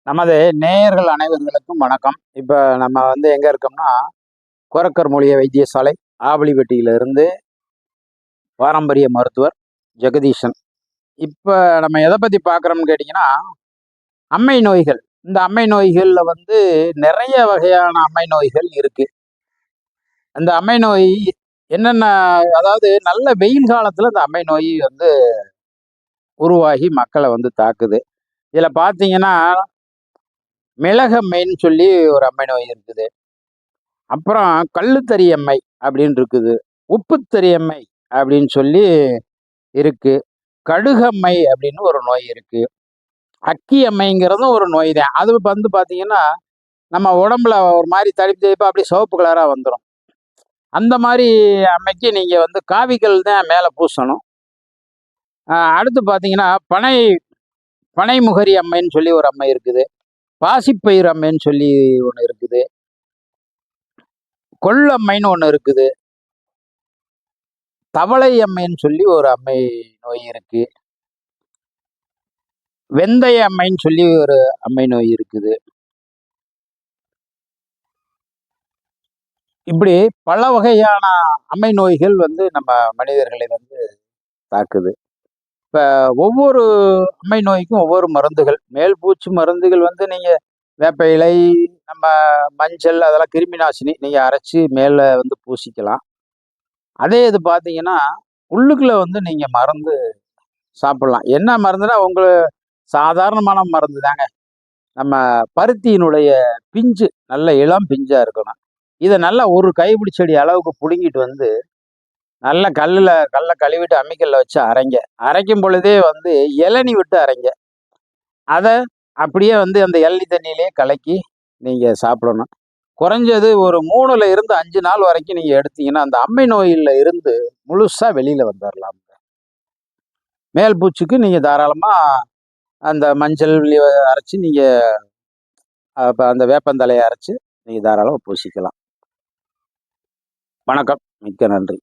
நமது நேயர்கள் அனைவர்களுக்கும் வணக்கம். இப்போ நம்ம எங்கே இருக்கோம்னா, கோரக்கர் மூலிகை வைத்தியசாலை ஆவலிப்பட்டியிலிருந்து பாரம்பரிய மருத்துவர் ஜெகதீஷன். இப்போ நம்ம எதை பற்றி பார்க்குறோம்னு கேட்டிங்கன்னா, அம்மை நோய்கள். இந்த அம்மை நோய்களில் நிறைய வகையான அம்மை நோய்கள் இருக்குது. அந்த அம்மை நோய் என்னென்ன, அதாவது நல்ல வெயில் காலத்தில் இந்த அம்மை நோய் உருவாகி மக்களை தாக்குது. இதில் பார்த்தீங்கன்னா மிளகம்மைன்னு சொல்லி ஒரு அம்மை நோய் இருக்குது. அப்புறம் கள்ளுத்தறியம்மை அப்படின்னு இருக்குது. உப்புத்தறியம்மை அப்படின்னு சொல்லி இருக்கு. கடுகம்மை அப்படின்னு ஒரு நோய் இருக்கு. அக்கியம்மைங்கிறதும் ஒரு நோய் தான். அது பார்த்தீங்கன்னா நம்ம உடம்புல ஒரு மாதிரி தடிப்பு தடிப்பாக அப்படியே சிவப்பு கலராக வந்துடும். அந்த மாதிரி அம்மைக்கு நீங்கள் காவிகள் தான் மேலே பூசணும். அடுத்து பார்த்தீங்கன்னா பனைமுகரி அம்மைன்னு சொல்லி ஒரு அம்மை இருக்குது. பாசிப்பயிர் அம்மைன்னு சொல்லி ஒன்று இருக்குது. கொள்ளம்மைன்னு ஒன்று இருக்குது. தவளை அம்மைன்னு சொல்லி ஒரு அம்மை நோய் இருக்கு. வெந்தய அம்மைன்னு சொல்லி ஒரு அம்மை நோய் இருக்குது. இப்படி பல வகையான அம்மை நோய்கள் நம்ம மனிதர்களை தாக்குது. இப்போ ஒவ்வொரு அம்மை நோய்க்கும் ஒவ்வொரு மருந்துகள், மேல் பூச்சி மருந்துகள் நீங்கள் வேப்ப இலை, நம்ம மஞ்சள், அதெல்லாம் கிருமி நாசினி நீங்கள் அரைச்சி மேலே பூசிக்கலாம். அதே இது பார்த்தீங்கன்னா உள்ளுக்குள்ள நீங்கள் மருந்து சாப்பிடலாம். என்ன மருந்துனா சாதாரணமான மருந்து தாங்க. நம்ம பருத்தியினுடைய பிஞ்சு நல்ல இளம் பிஞ்சாக இருக்கணும். இதை நல்லா ஒரு கைப்பிடிச்செடி அளவுக்கு பிடுங்கிட்டு நல்லா கல்லை கழுவிட்டு அம்மிக்கல்ல வச்சு அரைங்க. அரைக்கும் பொழுதே இளநி விட்டு அரைங்க. அதை அப்படியே அந்த இளநி தண்ணியிலே கலக்கி நீங்கள் சாப்பிடணும். குறைஞ்சது ஒரு 3ல இருந்து 5 நாள் வரைக்கும் நீங்கள் எடுத்தீங்கன்னா அந்த அம்மை நோயில் இருந்து முழுசாக வெளியில் வந்துடலாம். மேல் பூச்சிக்கு நீங்கள் தாராளமாக அந்த மஞ்சள் அரைச்சி நீங்கள் அந்த வேப்பந்தலையை அரைச்சி நீங்கள் தாராளமாக பூசிக்கலாம். வணக்கம். மிக்க நன்றி.